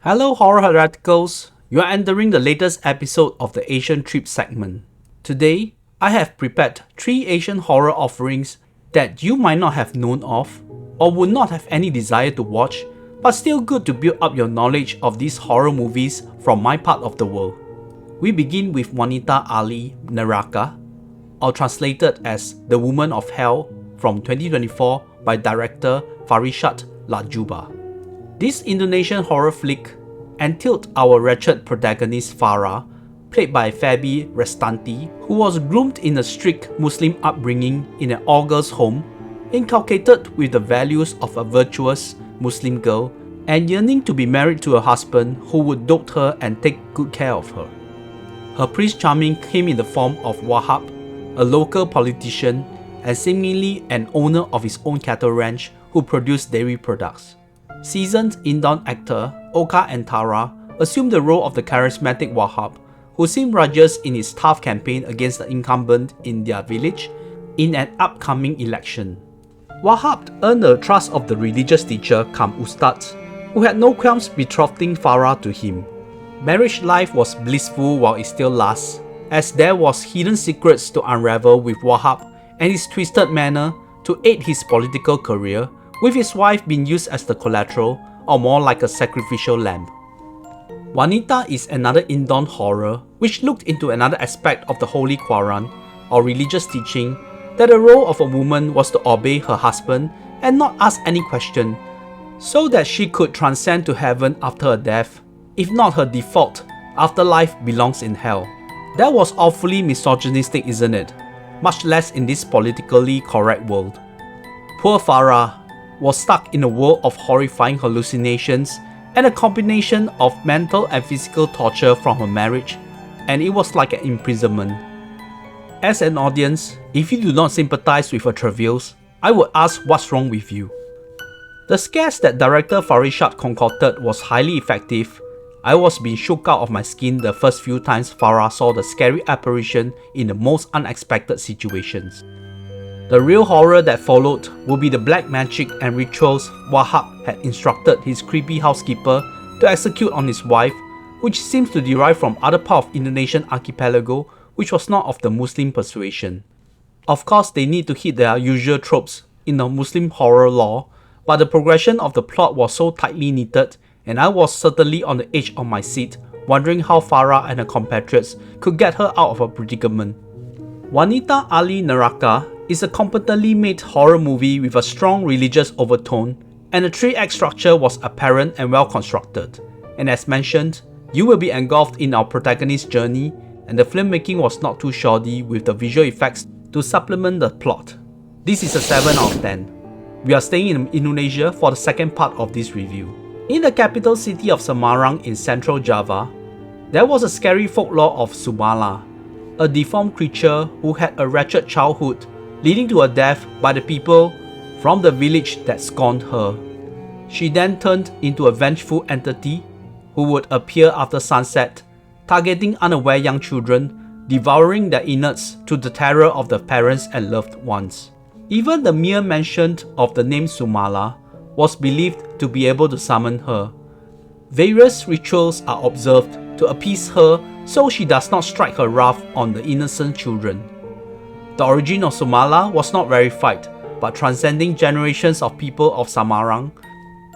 Hello horror radicals, you are entering the latest episode of the Asian Trip segment. Today, I have prepared 3 Asian horror offerings that you might not have known of or would not have any desire to watch, but still good to build up your knowledge of these horror movies from my part of the world. We begin with Wanita Ahli Neraka, or translated as The Woman of Hell from 2024 by director Farishad Latjuba. This Indonesian horror flick entailed our wretched protagonist Farah, played by Fabi Restanti, who was groomed in a strict Muslim upbringing in an all-girls home, inculcated with the values of a virtuous Muslim girl, and yearning to be married to a husband who would dote her and take good care of her. Her Prince Charming came in the form of Wahab, a local politician and seemingly an owner of his own cattle ranch who produced dairy products. Seasoned Indon actor Oka Antara assumed the role of the charismatic Wahab, who seemed righteous in his tough campaign against the incumbent in their village in an upcoming election. Wahab earned the trust of the religious teacher cum Ustad, who had no qualms betrothing Farah to him. Marriage life was blissful while it still lasts, as there was hidden secrets to unravel with Wahab and his twisted manner to aid his political career, with his wife being used as the collateral or more like a sacrificial lamb. Wanita is another Indon horror which looked into another aspect of the Holy Quran or religious teaching that the role of a woman was to obey her husband and not ask any question, so that she could transcend to heaven after her death, if not her default, afterlife belongs in hell. That was awfully misogynistic, isn't it? Much less in this politically correct world. Poor Farah was stuck in a world of horrifying hallucinations and a combination of mental and physical torture from her marriage, and it was like an imprisonment. As an audience, if you do not sympathize with her travails, I would ask what's wrong with you. The scares that director Farishad concocted was highly effective. I was being shook out of my skin the first few times Farah saw the scary apparition in the most unexpected situations. The real horror that followed will be the black magic and rituals Wahab had instructed his creepy housekeeper to execute on his wife, which seems to derive from other part of Indonesian archipelago which was not of the Muslim persuasion. Of course, they need to hit their usual tropes in the Muslim horror lore, but the progression of the plot was so tightly knitted, and I was certainly on the edge of my seat, wondering how Farah and her compatriots could get her out of her predicament. Wanita Ahli Neraka is a competently made horror movie with a strong religious overtone, and the 3-act structure was apparent and well constructed. And as mentioned, you will be engulfed in our protagonist's journey, and the filmmaking was not too shoddy with the visual effects to supplement the plot. This is a 7 out of 10. We are staying in Indonesia for the second part of this review. In the capital city of Semarang in central Java, there was a scary folklore of Sumala, a deformed creature who had a wretched childhood, leading to her death by the people from the village that scorned her. She then turned into a vengeful entity who would appear after sunset, targeting unaware young children, devouring their innards to the terror of the parents and loved ones. Even the mere mention of the name Sumala was believed to be able to summon her. Various rituals are observed to appease her so she does not strike her wrath on the innocent children. The origin of Sumala was not verified, but transcending generations of people of Semarang,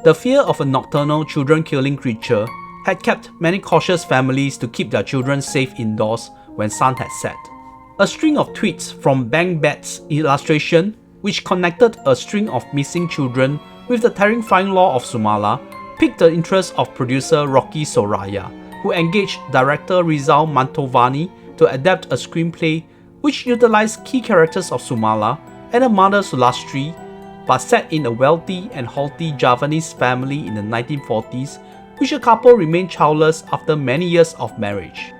the fear of a nocturnal children-killing creature had kept many cautious families to keep their children safe indoors when sun had set. A string of tweets from Bang Bat's illustration, which connected a string of missing children with the terrifying lore of Sumala, piqued the interest of producer Rocky Soraya, who engaged director Rizal Mantovani to adapt a screenplay which utilized key characters of Sumala and her mother Sulastri, but set in a wealthy and haughty Javanese family in the 1940s, which a couple remained childless after many years of marriage.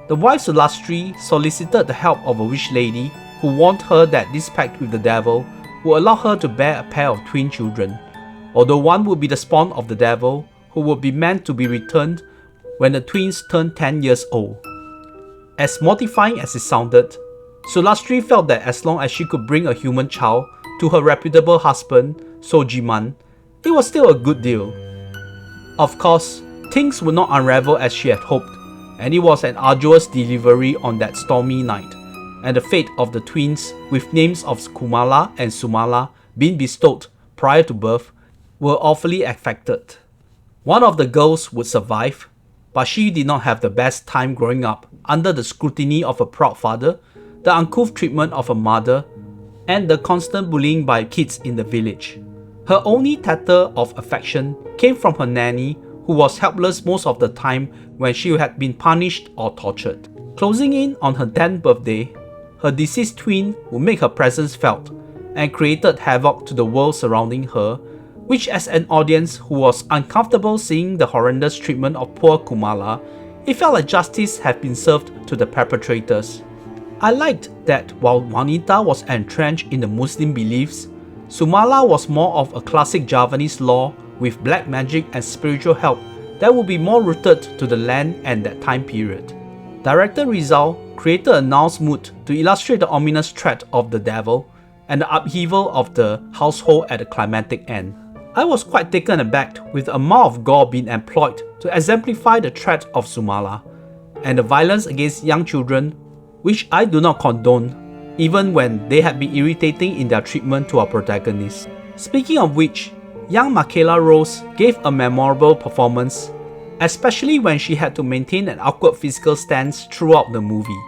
The wife Sulastri solicited the help of a witch lady who warned her that this pact with the devil would allow her to bear a pair of twin children, although one would be the spawn of the devil, who would be meant to be returned when the twins turned 10 years old. As mortifying as it sounded, Sulastri felt that as long as she could bring a human child to her reputable husband, Sojiman, it was still a good deal. Of course, things would not unravel as she had hoped, and it was an arduous delivery on that stormy night, and the fate of the twins, with names of Kumala and Sumala being bestowed prior to birth, were awfully affected. One of the girls would survive, but she did not have the best time growing up under the scrutiny of a proud father, the uncouth treatment of a mother, and the constant bullying by kids in the village. Her only tatter of affection came from her nanny, who was helpless most of the time when she had been punished or tortured. Closing in on her 10th birthday, her deceased twin would make her presence felt and created havoc to the world surrounding her, which as an audience who was uncomfortable seeing the horrendous treatment of poor Kumala, it felt like justice had been served to the perpetrators. I liked that while Wanita was entrenched in the Muslim beliefs, Sumala was more of a classic Javanese law with black magic and spiritual help that would be more rooted to the land and that time period. Director Rizal created a nuanced mood to illustrate the ominous threat of the devil and the upheaval of the household at the climactic end. I was quite taken aback with the amount of gore being employed to exemplify the threat of Sumala, and the violence against young children, which I do not condone, even when they had been irritating in their treatment to our protagonist. Speaking of which, young Michaela Rose gave a memorable performance, especially when she had to maintain an awkward physical stance throughout the movie.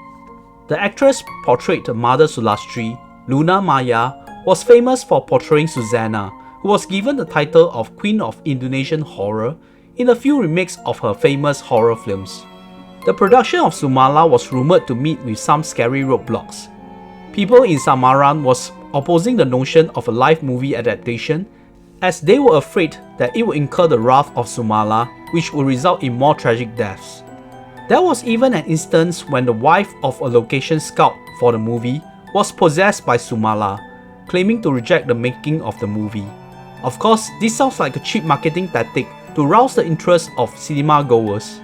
The actress portrayed Mother Sulastri, Luna Maya, was famous for portraying Susanna, who was given the title of Queen of Indonesian Horror in a few remakes of her famous horror films. The production of Sumala was rumoured to meet with some scary roadblocks. People in Samaran was opposing the notion of a live movie adaptation, as they were afraid that it would incur the wrath of Sumala, which would result in more tragic deaths. There was even an instance when the wife of a location scout for the movie was possessed by Sumala, claiming to reject the making of the movie. Of course, this sounds like a cheap marketing tactic to rouse the interest of cinema goers.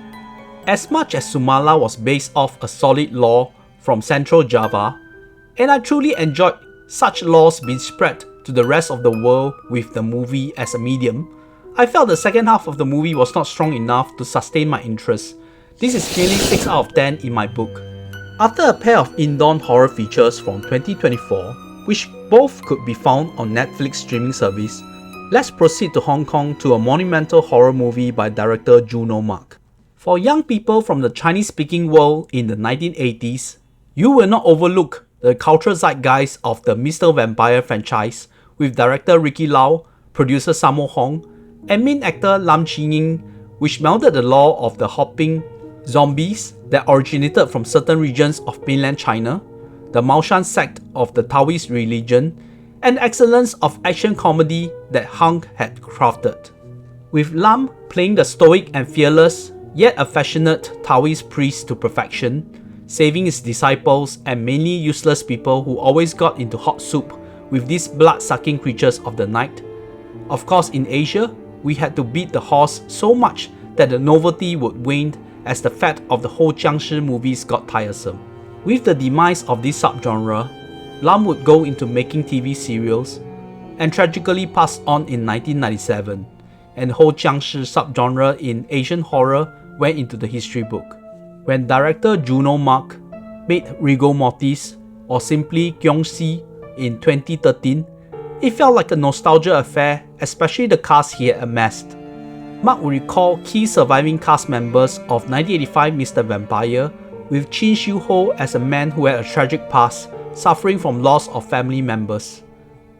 As much as Sumala was based off a solid lore from Central Java, and I truly enjoyed such lores being spread to the rest of the world with the movie as a medium, I felt the second half of the movie was not strong enough to sustain my interest. This is nearly 6 out of 10 in my book. After a pair of Indon horror features from 2024, which both could be found on Netflix streaming service, let's proceed to Hong Kong to a monumental horror movie by director Juno Mak. For young people from the Chinese-speaking world in the 1980s, you will not overlook the cultural zeitgeist of the Mr. Vampire franchise with director Ricky Lau, producer Sammo Hung, and main actor Lam Chi-ying, which melded the lore of the hopping zombies that originated from certain regions of mainland China, the Maoshan sect of the Taoist religion, and excellence of action comedy that Hung had crafted. With Lam playing the stoic and fearless, yet affectionate Taoist priest to perfection, saving his disciples and mainly useless people who always got into hot soup with these blood-sucking creatures of the night. Of course, in Asia, we had to beat the horse so much that the novelty would wane as the fat of the whole Jiangshi movies got tiresome. With the demise of this subgenre, Lam would go into making TV serials and tragically passed on in 1997, and the whole Jiangshi subgenre in Asian horror went into the history book. When director Juno Mak made Rigor Mortis, or simply Gyeongsi, in 2013, it felt like a nostalgia affair, especially the cast he had amassed. Mak would recall key surviving cast members of 1985 Mr. Vampire, with Chin Siu-ho as a man who had a tragic past, suffering from loss of family members.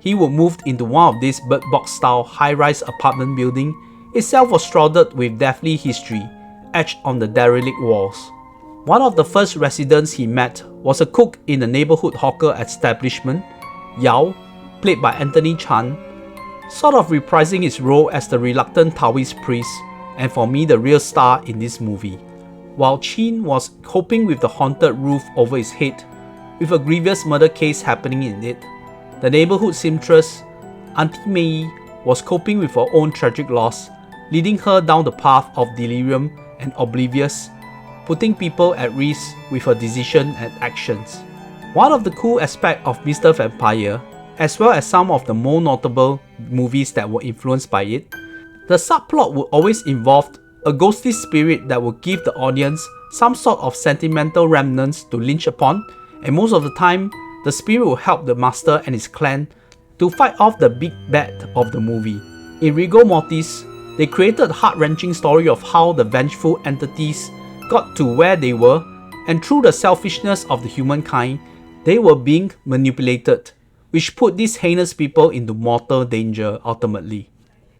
He would move into one of these bird box style high-rise apartment building. Itself was shrouded with deathly history, etched on the derelict walls. One of the first residents he met was a cook in the neighborhood hawker establishment, Yao, played by Anthony Chan, sort of reprising his role as the reluctant Taoist priest, and for me the real star in this movie. While Chin was coping with the haunted roof over his head, with a grievous murder case happening in it, the neighborhood seamstress, Auntie Mei, was coping with her own tragic loss, leading her down the path of delirium and oblivious, putting people at risk with her decision and actions. One of the cool aspects of Mr. Vampire, as well as some of the more notable movies that were influenced by it, the subplot would always involve a ghostly spirit that will give the audience some sort of sentimental remnants to lynch upon, and most of the time, the spirit will help the master and his clan to fight off the big bad of the movie. In Rigor Mortis, they created a heart-wrenching story of how the vengeful entities got to where they were, and through the selfishness of the humankind, they were being manipulated, which put these heinous people into mortal danger ultimately.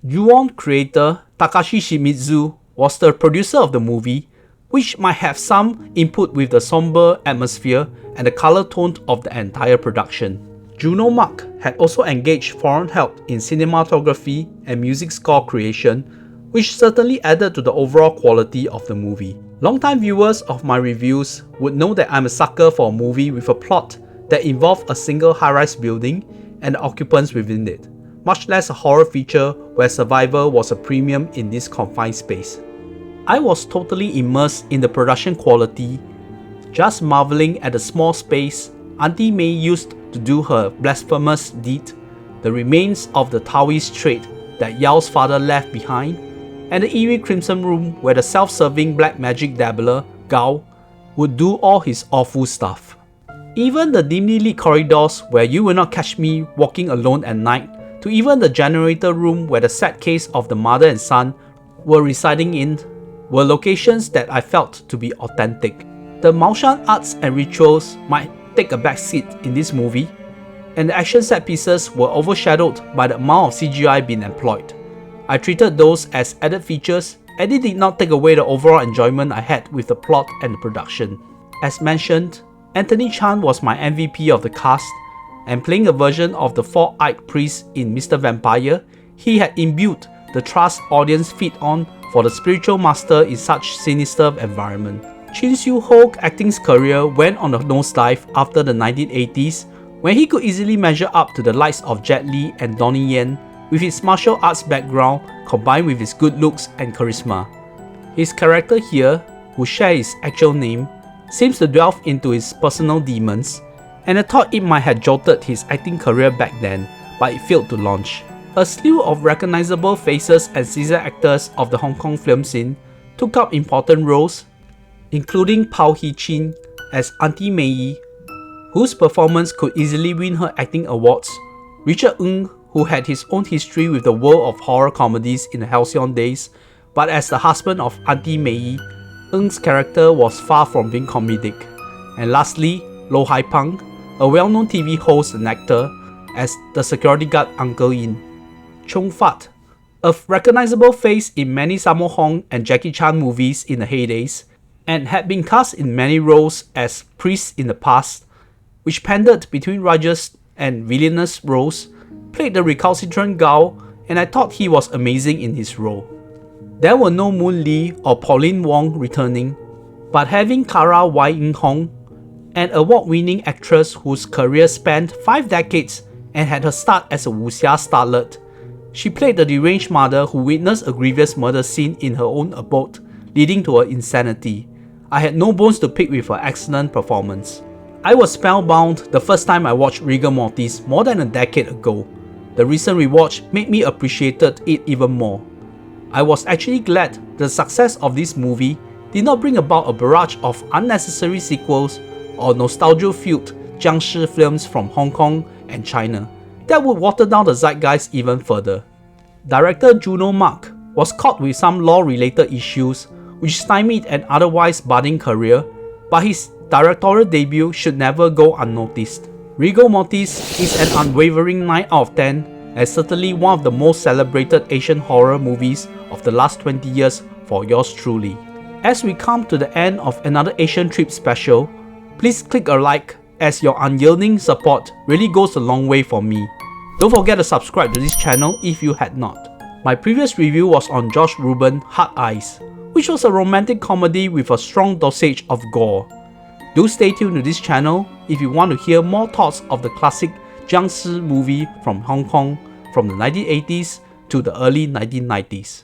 Ju-on creator Takashi Shimizu was the producer of the movie, which might have some input with the somber atmosphere and the color tone of the entire production. Juno Mak had also engaged foreign help in cinematography and music score creation, which certainly added to the overall quality of the movie. Longtime viewers of my reviews would know that I'm a sucker for a movie with a plot that involved a single high-rise building and the occupants within it, much less a horror feature where survival was a premium in this confined space. I was totally immersed in the production quality, just marveling at the small space Auntie May used to do her blasphemous deed, the remains of the Taoist trade that Yao's father left behind, and the eerie crimson room where the self-serving black magic dabbler, Gao, would do all his awful stuff. Even the dimly lit corridors where you will not catch me walking alone at night, to even the generator room where the sad case of the mother and son were residing in, were locations that I felt to be authentic. The Maoshan arts and rituals might take a back seat in this movie, and the action set pieces were overshadowed by the amount of CGI being employed. I treated those as added features, and it did not take away the overall enjoyment I had with the plot and the production. As mentioned, Anthony Chan was my MVP of the cast, and playing a version of the four-eyed priest in Mr. Vampire, he had imbued the trust audience feed on for the spiritual master in such sinister environment. Chin Siu-ho's acting career went on a nosedive after the 1980s, when he could easily measure up to the likes of Jet Li and Donnie Yen with his martial arts background combined with his good looks and charisma. His character here, who shares his actual name, seems to delve into his personal demons, and I thought it might have jolted his acting career back then, but it failed to launch. A slew of recognizable faces and seasoned actors of the Hong Kong film scene took up important roles, including Pao Hee-chin as Auntie Mei, whose performance could easily win her acting awards, Richard Ng, who had his own history with the world of horror comedies in the halcyon days, but as the husband of Auntie Mei, Ng's character was far from being comedic, and lastly, Lo Hai Pang, a well-known TV host and actor, as the security guard Uncle Yin. Chong Fat, a recognizable face in many Sammo Hung and Jackie Chan movies in the heydays, and had been cast in many roles as priest in the past, which pandered between righteous and villainous roles, played the recalcitrant Gao, and I thought he was amazing in his role. There were no Moon Lee or Pauline Wong returning, but having Kara Wai Ying Hong, an award-winning actress whose career spanned 5 decades and had her start as a wuxia starlet, she played the deranged mother who witnessed a grievous murder scene in her own abode, leading to her insanity. I had no bones to pick with her excellent performance. I was spellbound the first time I watched Rigor Mortis more than a decade ago. The recent rewatch made me appreciate it even more. I was actually glad the success of this movie did not bring about a barrage of unnecessary sequels or nostalgia-fueled jiangshi films from Hong Kong and China that would water down the zeitgeist even further. Director Juno Mak was caught with some law-related issues which stymied an otherwise budding career, but his directorial debut should never go unnoticed. Rigor Mortis is an unwavering 9 out of 10 and certainly one of the most celebrated Asian horror movies of the last 20 years for yours truly. As we come to the end of another Asian Trip special, please click a like as your unyielding support really goes a long way for me. Don't forget to subscribe to this channel if you had not. My previous review was on Josh Ruben's Hard Eyes, which was a romantic comedy with a strong dosage of gore. Do stay tuned to this channel if you want to hear more thoughts of the classic jiangshi movie from Hong Kong from the 1980s to the early 1990s.